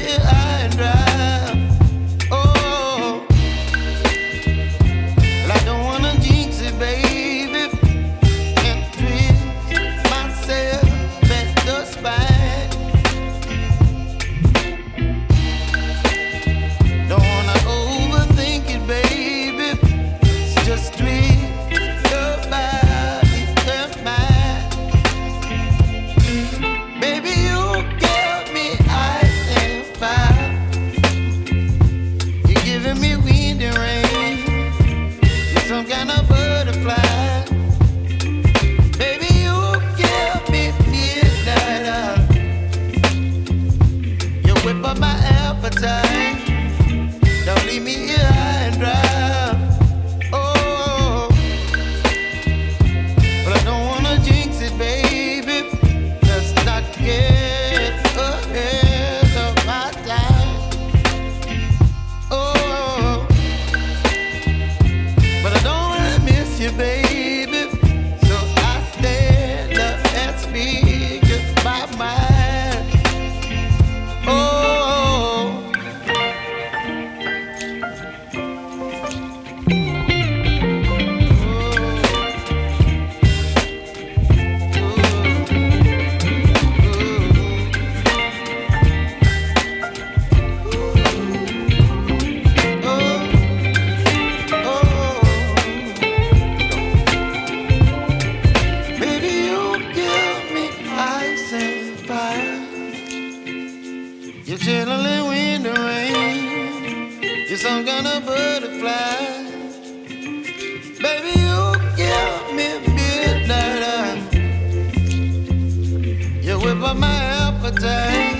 here high and dry. Oh, well, I don't wanna jinx it, baby, and twist myself at the spine. Don't wanna overthink it, baby. It's just twist your body and mine. Baby, you give me ice and fire. You're giving me wind and rain. You're some kind of butterfly. Baby, you give me midnight. You whip up my appetite. Don't leave me here high and dry. Oh, but I don't wanna jinx it, baby. Let's not get ahead of my time. Oh, but I don't wanna miss you, baby. So I stand up and speak my mind. Oh. Baby, you give me ice and fire. You're chilling wind and rain. You're some kind of butterfly. Baby, you give me midnight. You whip up my appetite.